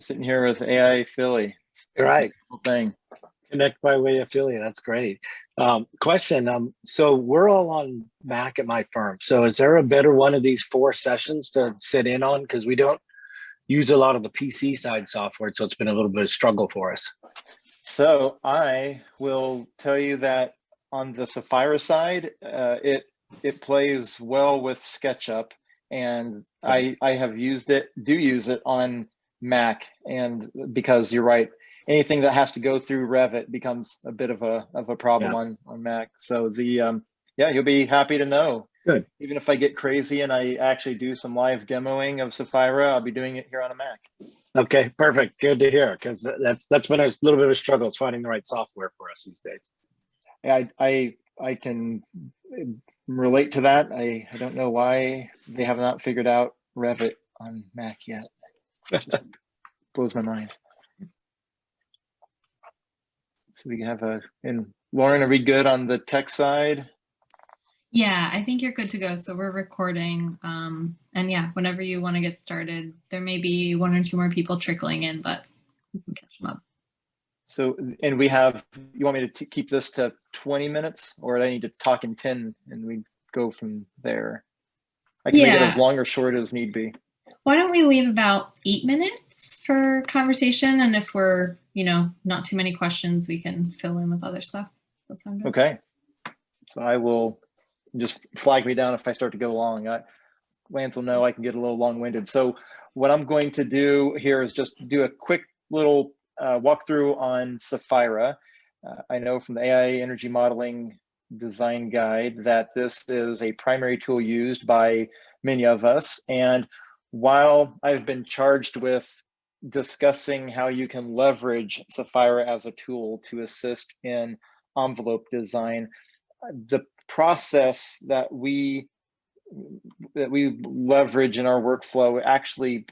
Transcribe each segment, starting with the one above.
Sitting here with AI Philly. All It's right. a cool thing. Connect by way of affiliate. That's great. Question. So we're all on Mac at my firm. So is there a better one of these 4 sessions to sit in on? Because we don't use a lot of the PC side software, so it's been a little bit of a struggle for us. So I will tell you that on the Sefeira side, it plays well with SketchUp, and I have used it, do use it on Mac, and because you're right, anything that has to go through Revit becomes a bit of a problem on Mac. So yeah, you'll be happy to know. Good. Even if I get crazy and I actually do some live demoing of Sefeira, I'll be doing it here on a Mac. Okay, perfect. Good to hear, because that's been a little bit of a struggle, is finding the right software for us these days. I can relate to that. I don't know why they have not figured out Revit on Mac yet. It just blows my mind. So we have and Lauren, are we good on the tech side? Yeah, I think you're good to go. So we're recording. And yeah, whenever you want to get started, there may be 1 or 2 more people trickling in, but we can catch them up. So, and we have, you want me to keep this to 20 minutes, or do I need to talk in 10 and we go from there? I can make it as long or short as need be. Why don't we leave about 8 minutes for conversation? And if we're, not too many questions, we can fill in with other stuff. That sound good? Okay. So I will just flag me down if I start to go long. Lance will know I can get a little long-winded. So what I'm going to do here is just do a quick little walkthrough on Sefeira. I know from the AI Energy Modeling Design Guide that this is a primary tool used by many of us. And while I've been charged with discussing how you can leverage Sefeira as a tool to assist in envelope design, the process that we leverage in our workflow actually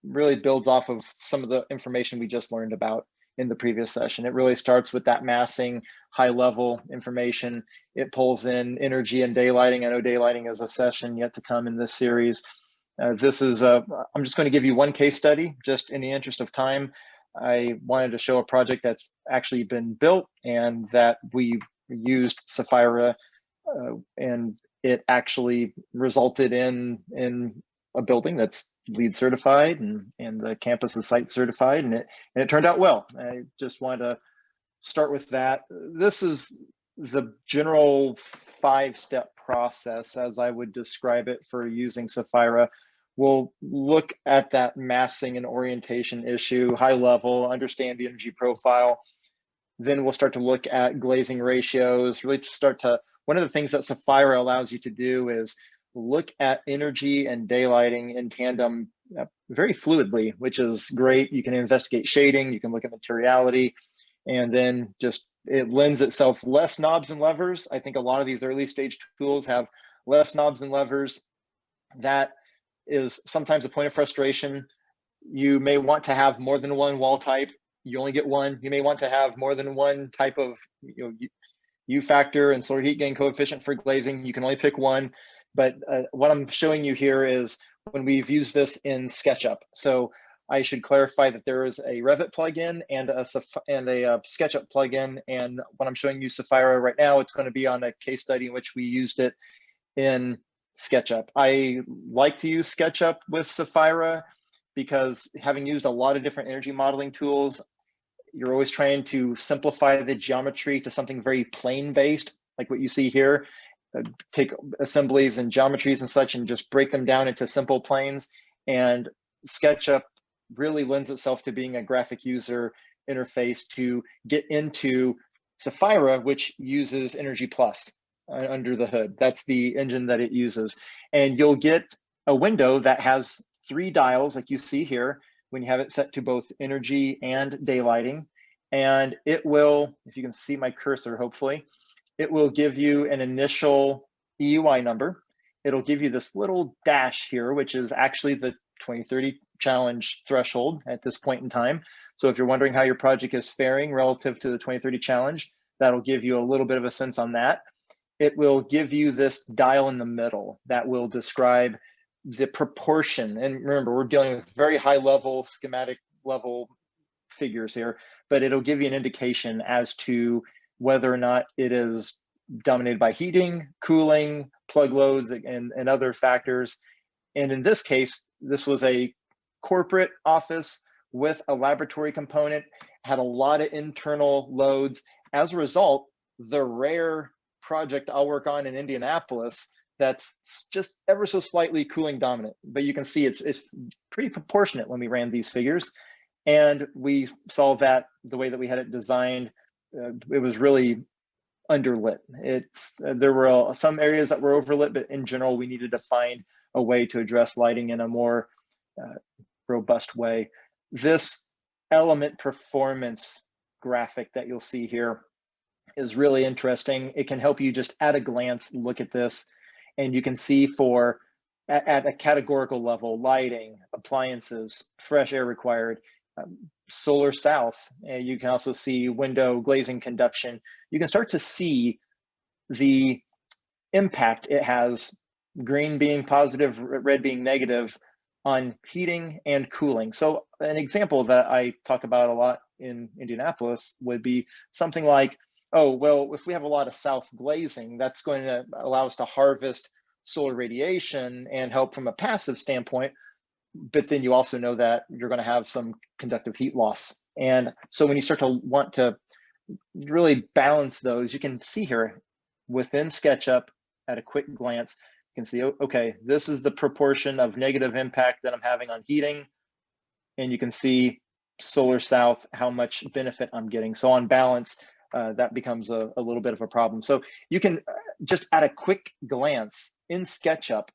really builds off of some of the information we just learned about in the previous session. It really starts with that massing, high level information. It pulls in energy and daylighting. I know daylighting is a session yet to come in this series. I'm just going to give you one case study, just in the interest of time. I wanted to show a project that's actually been built and that we used Sefeira, and it actually resulted in a building that's LEED certified and the campus is site certified, and it turned out well. I just wanted to start with that. This is the general 5-step process as I would describe it for using Sefeira. We'll look at that massing and orientation issue, high level, understand the energy profile. Then we'll start to look at glazing ratios, really one of the things that Sefeira allows you to do is look at energy and daylighting in tandem very fluidly, which is great. You can investigate shading, you can look at materiality, and then just it lends itself less knobs and levers. I think a lot of these early stage tools have less knobs and levers. That is sometimes a point of frustration. You may want to have more than one wall type. You only get one. You may want to have more than one type of U factor and solar heat gain coefficient for glazing. You can only pick one. But what I'm showing you here is when we've used this in SketchUp. So I should clarify that there is a Revit plugin and a SketchUp plugin. And when I'm showing you Sefeira right now, it's going to be on a case study in which we used it in SketchUp. I like to use SketchUp with Sefeira because having used a lot of different energy modeling tools, you're always trying to simplify the geometry to something very plane-based, like what you see here. Take assemblies and geometries and such and just break them down into simple planes. And SketchUp really lends itself to being a graphic user interface to get into Sefeira, which uses Energy Plus under the hood. That's the engine that it uses. And you'll get a window that has 3 dials like you see here when you have it set to both energy and daylighting. And it will, if you can see my cursor, hopefully, it will give you an initial EUI number. It'll give you this little dash here, which is actually the 2030 challenge threshold at this point in time. So if you're wondering how your project is faring relative to the 2030 challenge, that'll give you a little bit of a sense on that. It will give you this dial in the middle that will describe the proportion. And remember, we're dealing with very high level schematic level figures here, but it'll give you an indication as to whether or not it is dominated by heating, cooling, plug loads, and other factors. And in this case, this was a corporate office with a laboratory component, had a lot of internal loads. As a result, the rare project I'll work on in Indianapolis that's just ever so slightly cooling dominant, but you can see it's pretty proportionate when we ran these figures. And we saw that the way that we had it designed, it was really underlit. There were some areas that were overlit, but in general, we needed to find a way to address lighting in a more robust way. This element performance graphic that you'll see here is really interesting. It can help you just at a glance look at this, and you can see for at a categorical level, lighting, appliances, fresh air required, solar south. You can also see window glazing conduction. You can start to see the impact it has, green being positive, red being negative, on heating and cooling. So an example that I talk about a lot in Indianapolis would be something like, oh, well, if we have a lot of south glazing, that's going to allow us to harvest solar radiation and help from a passive standpoint. But then you also know that you're going to have some conductive heat loss. And so when you start to want to really balance those, you can see here within SketchUp at a quick glance, you can see, okay, this is the proportion of negative impact that I'm having on heating. And you can see solar south, how much benefit I'm getting. So on balance, that becomes a little bit of a problem. So you can just at a quick glance in SketchUp,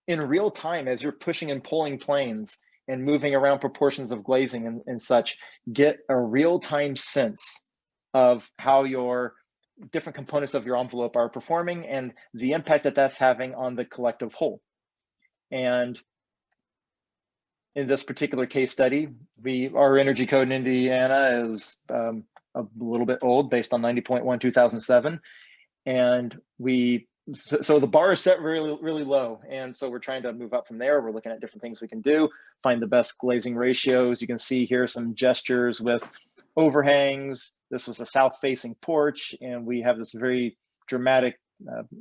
in real time, as you're pushing and pulling planes and moving around proportions of glazing and such, get a real-time sense of how your different components of your envelope are performing and the impact that that's having on the collective whole. And in this particular case study, our energy code in Indiana is a little bit old, based on 90.1 2007, and so the bar is set really, really low. And so we're trying to move up from there. We're looking at different things we can do, find the best glazing ratios. You can see here some gestures with overhangs. This was a south-facing porch, and we have this very dramatic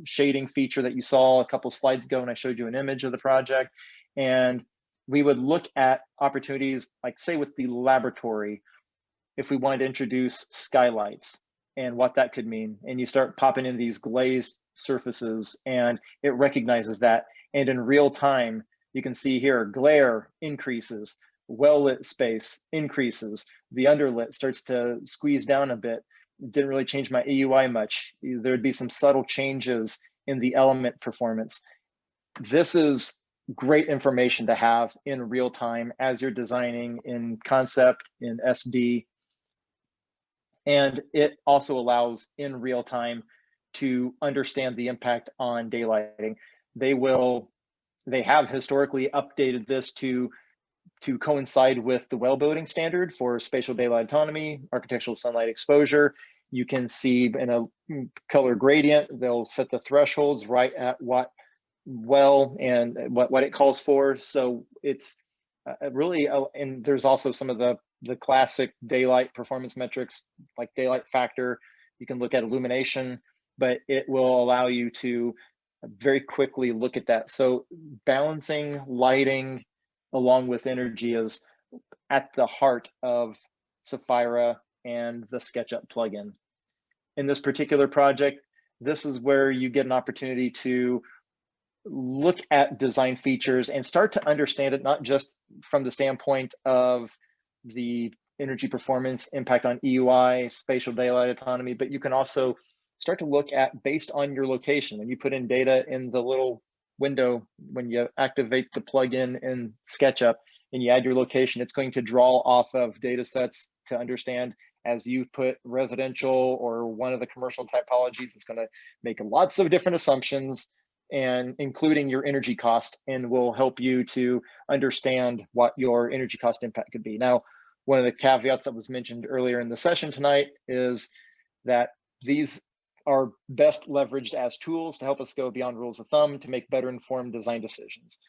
shading feature that you saw a couple slides ago when I showed you an image of the project. And we would look at opportunities, like say with the laboratory, if we wanted to introduce skylights and what that could mean. And you start popping in these glazed surfaces and it recognizes that. And in real time, you can see here, glare increases, well-lit space increases, the underlit starts to squeeze down a bit. Didn't really change my AUI much. There'd be some subtle changes in the element performance. This is great information to have in real time as you're designing in concept, in SD. And it also allows in real time to understand the impact on daylighting. They have historically updated this to coincide with the well building standard for spatial daylight autonomy, architectural sunlight exposure. You can see in a color gradient, they'll set the thresholds right at what well and what it calls for. So it's really, and there's also some of the classic daylight performance metrics like daylight factor. You can look at illumination, but it will allow you to very quickly look at that. So balancing lighting along with energy is at the heart of Sefeira and the SketchUp plugin. In this particular project, this is where you get an opportunity to look at design features and start to understand it, not just from the standpoint of the energy performance impact on EUI, spatial daylight autonomy, but you can also start to look at based on your location. When you put in data in the little window, when you activate the plugin in SketchUp and you add your location, it's going to draw off of data sets to understand as you put residential or one of the commercial typologies. It's going to make lots of different assumptions, and including your energy cost, and will help you to understand what your energy cost impact could be. Now, one of the caveats that was mentioned earlier in the session tonight is that these are best leveraged as tools to help us go beyond rules of thumb to make better informed design decisions.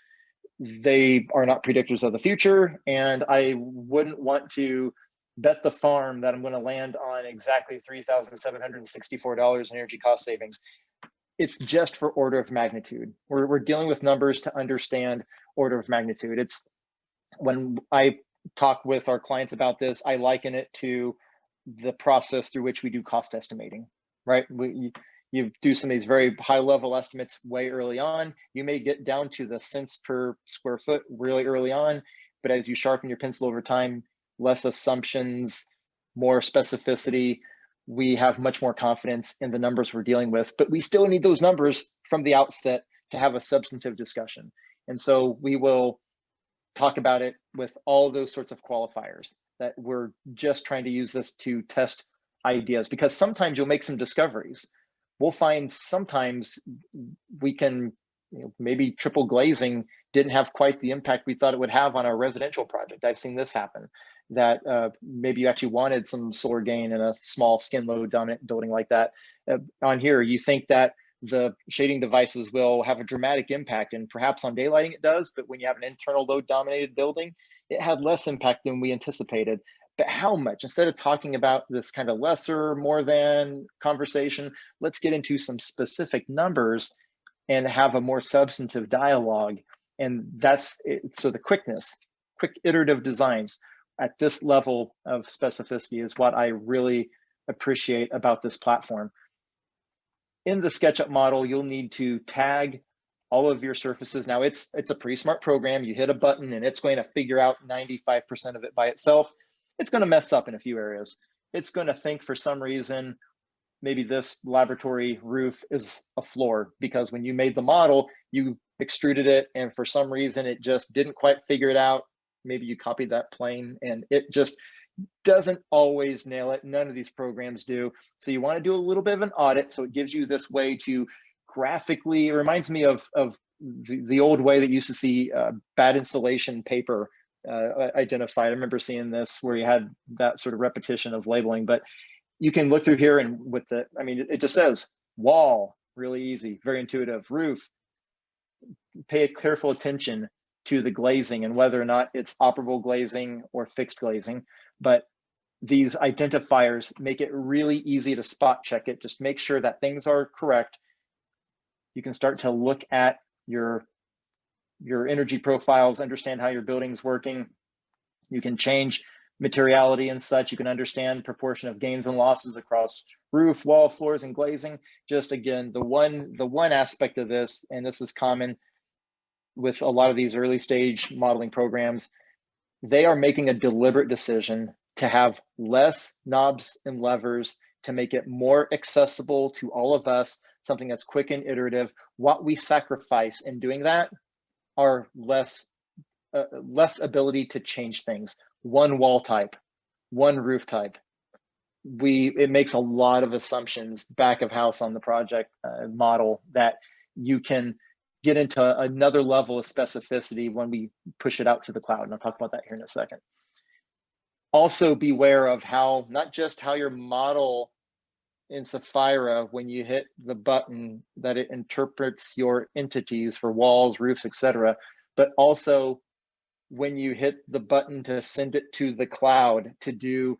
they are not predictors of the future, and I wouldn't want to bet the farm that I'm going to land on exactly $3,764 in energy cost savings. It's just for order of magnitude. We're dealing with numbers to understand order of magnitude. It's when I talk with our clients about this, I liken it to the process through which we do cost estimating, right? You do some of these very high level estimates way early on. You may get down to the cents per square foot really early on, but as you sharpen your pencil over time, less assumptions, more specificity, we have much more confidence in the numbers we're dealing with, but we still need those numbers from the outset to have a substantive discussion. And so we will talk about it with all those sorts of qualifiers, that we're just trying to use this to test ideas, because sometimes you'll make some discoveries. We'll find sometimes we can, maybe triple glazing didn't have quite the impact we thought it would have on a residential project. I've seen this happen, that maybe you actually wanted some solar gain in a small skin load dominant building like that. On here, you think that the shading devices will have a dramatic impact, and perhaps on daylighting it does, but when you have an internal load dominated building, it had less impact than we anticipated. But how much? Instead of talking about this kind of lesser, more than conversation, let's get into some specific numbers and have a more substantive dialogue. And that's it. So the quick iterative designs at this level of specificity is what I really appreciate about this platform. In the SketchUp model, you'll need to tag all of your surfaces. Now it's a pretty smart program. You hit a button and it's going to figure out 95% of it by itself. It's going to mess up in a few areas. It's going to think for some reason, maybe this laboratory roof is a floor, because when you made the model, you extruded it and for some reason it just didn't quite figure it out. Maybe you copied that plane and it just doesn't always nail it. None of these programs do. So you want to do a little bit of an audit. So it gives you this way to graphically, it reminds me of the old way that you used to see bad insulation paper identified. I remember seeing this where you had that sort of repetition of labeling, but you can look through here and with the, I mean, it just says wall, really easy, very intuitive. Roof, pay careful attention to the glazing and whether or not it's operable glazing or fixed glazing. But these identifiers make it really easy to spot check it. Just make sure that things are correct. You can start to look at your energy profiles, understand how your building's working. You can change materiality and such. You can understand proportion of gains and losses across roof, wall, floors, and glazing. Just again, the one aspect of this, and this is common with a lot of these early stage modeling programs, they are making a deliberate decision to have less knobs and levers to make it more accessible to all of us, something that's quick and iterative. What we sacrifice in doing that are less ability to change things. One wall type, one roof type. It makes a lot of assumptions back of house on the project model that you can get into another level of specificity when we push it out to the cloud. And I'll talk about that here in a second. Also beware of how, not just how your model in Sefeira, when you hit the button, that it interprets your entities for walls, roofs, etc., but also when you hit the button to send it to the cloud to do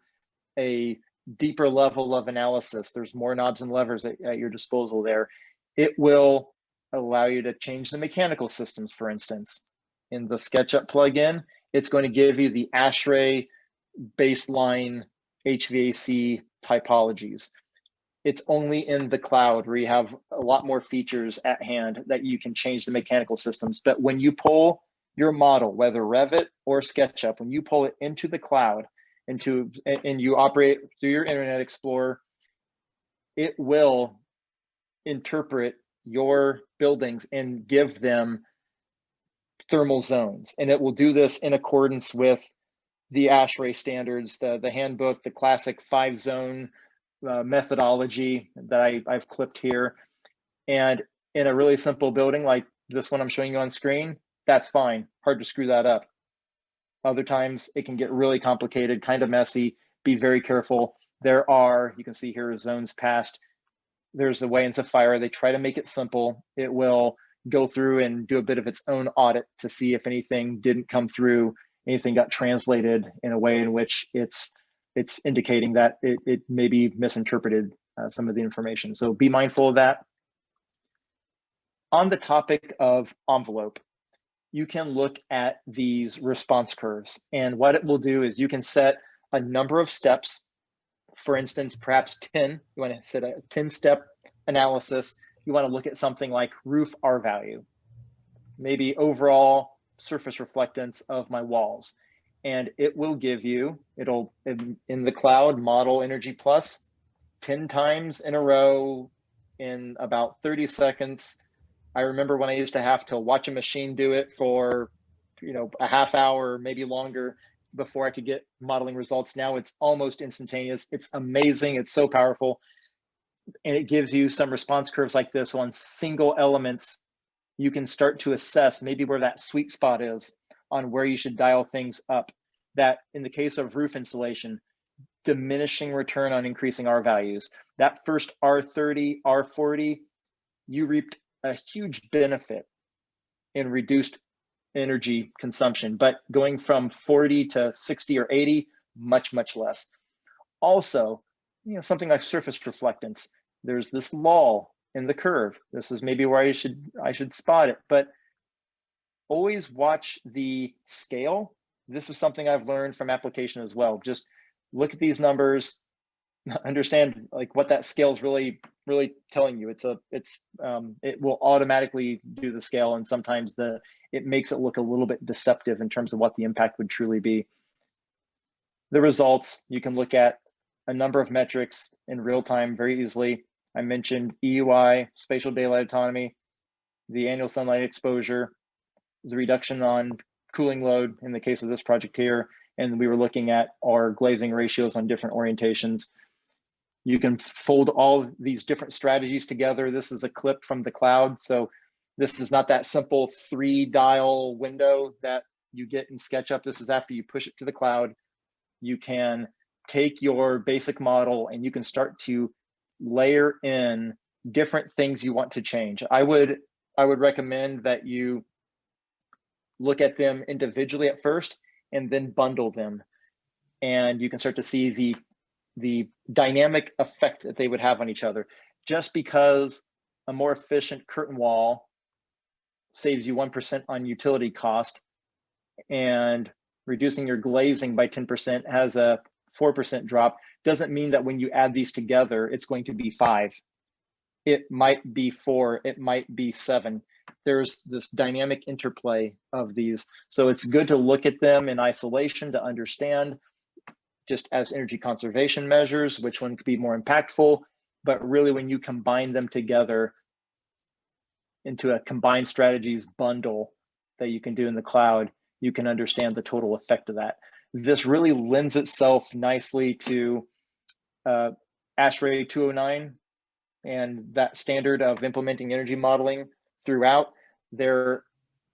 a deeper level of analysis. There's more knobs and levers at your disposal there. It will allow you to change the mechanical systems, for instance. In the SketchUp plugin, it's going to give you the ASHRAE baseline HVAC typologies. It's only in the cloud where you have a lot more features at hand that you can change the mechanical systems. But when you pull your model, whether Revit or SketchUp, when you pull it into the cloud, and you operate through your Internet Explorer, it will interpret your buildings and give them thermal zones. And it will do this in accordance with the ASHRAE standards, the handbook, the classic 5-zone methodology that I've clipped here. And in a really simple building like this one I'm showing you on screen, that's fine. Hard to screw that up. Other times it can get really complicated, kind of messy. Be very careful. There are, you can see here, zones passed. There's the way in Sefeira, they try to make it simple. It will go through and do a bit of its own audit to see if anything didn't come through, anything got translated in a way in which it's indicating that it maybe misinterpreted some of the information. So be mindful of that. On the topic of envelope, you can look at these response curves. And what it will do is you can set a number of steps. For instance, perhaps 10, you want to set a 10-step analysis. You want to look at something like roof R value, maybe overall surface reflectance of my walls. And it will give you, it'll, in the cloud, model Energy Plus 10 times in a row in about 30 seconds. I remember when I used to have to watch a machine do it for, a half hour, maybe longer, before I could get modeling results. Now it's almost instantaneous. It's amazing. It's so powerful. And it gives you some response curves like this on single elements. You can start to assess maybe where that sweet spot is on where you should dial things up. That in the case of roof insulation, diminishing return on increasing R values. That first R30, R40, you reaped a huge benefit in reduced energy consumption, but going from 40 to 60 or 80, much, much less. Also, something like surface reflectance, there's this lull in the curve. This is maybe where I should spot it, but always watch the scale. This is something I've learned from application as well. Just look at these numbers, understand like what that scale is really telling you. It will automatically do the scale, and sometimes it makes it look a little bit deceptive in terms of what the impact would truly be. The results, you can look at a number of metrics in real time very easily. I mentioned EUI, spatial daylight autonomy, the annual sunlight exposure, the reduction on cooling load in the case of this project here, and we were looking at our glazing ratios on different orientations. You can fold all these different strategies together. This is a clip from the cloud. So this is not that simple 3-dial window that you get in SketchUp. This is after you push it to the cloud. You can take your basic model and you can start to layer in different things you want to change. I would recommend that you look at them individually at first and then bundle them. And you can start to see the dynamic effect that they would have on each other. Just because a more efficient curtain wall saves you 1% on utility cost and reducing your glazing by 10% has a 4% drop, doesn't mean that when you add these together, it's going to be 5. It might be 4, it might be 7. There's this dynamic interplay of these. So it's good to look at them in isolation to understand just as energy conservation measures, which one could be more impactful, but really when you combine them together into a combined strategies bundle that you can do in the cloud, you can understand the total effect of that. This really lends itself nicely to ASHRAE 209 and that standard of implementing energy modeling throughout. There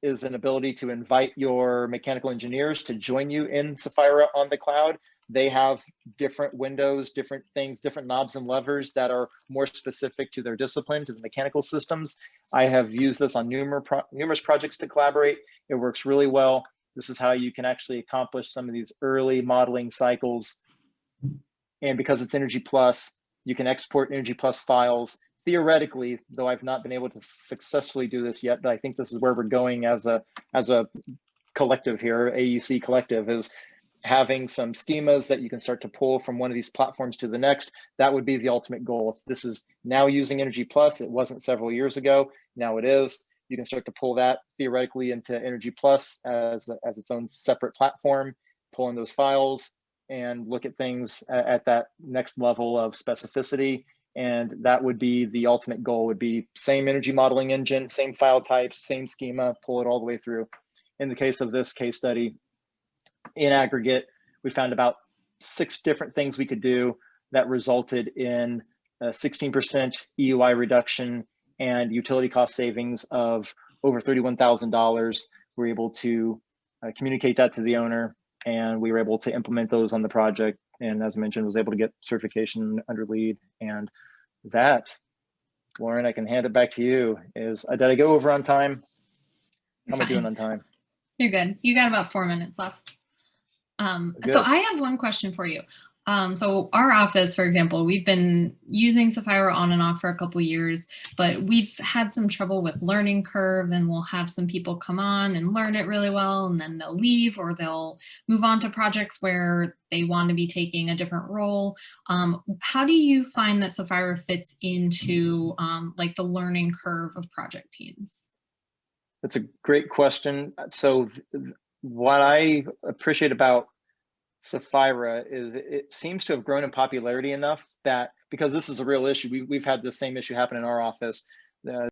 is an ability to invite your mechanical engineers to join you in Sefeira on the cloud. They have different windows, different things, different knobs and levers that are more specific to their discipline, to the mechanical systems. I have used this on numerous projects to collaborate. It works really well. This is how you can actually accomplish some of these early modeling cycles. And because it's Energy Plus, you can export Energy Plus files. Theoretically, though I've not been able to successfully do this yet, but I think this is where we're going as a collective here, AUC collective, is having some schemas that you can start to pull from one of these platforms to the next. That would be the ultimate goal. If this is now using Energy Plus, it wasn't several years ago, now it is. You can start to pull that theoretically into Energy Plus as its own separate platform, pull in those files and look at things at that next level of specificity. And that would be the ultimate goal, would be same energy modeling engine, same file types, same schema, pull it all the way through. In the case of this case study, in aggregate, we found about 6 different things we could do that resulted in a 16% EUI reduction and utility cost savings of over $31,000. We were able to communicate that to the owner, and we were able to implement those on the project. And as I mentioned, was able to get certification under LEED, and that Lauren, I can hand it back to you. Did I go over on time? You're How am I doing fine. on time? You're good. You got about 4 minutes left. So Good. I have one question for you. So our office, for example, we've been using Sefeira on and off for a couple years, but we've had some trouble with learning curve, and we'll have some people come on and learn it really well, and then they'll leave, or they'll move on to projects where they want to be taking a different role. How do you find that Sefeira fits into like the learning curve of project teams? That's a great question. So what I appreciate about Sefeira is it seems to have grown in popularity enough that, because this is a real issue, we've had the same issue happen in our office.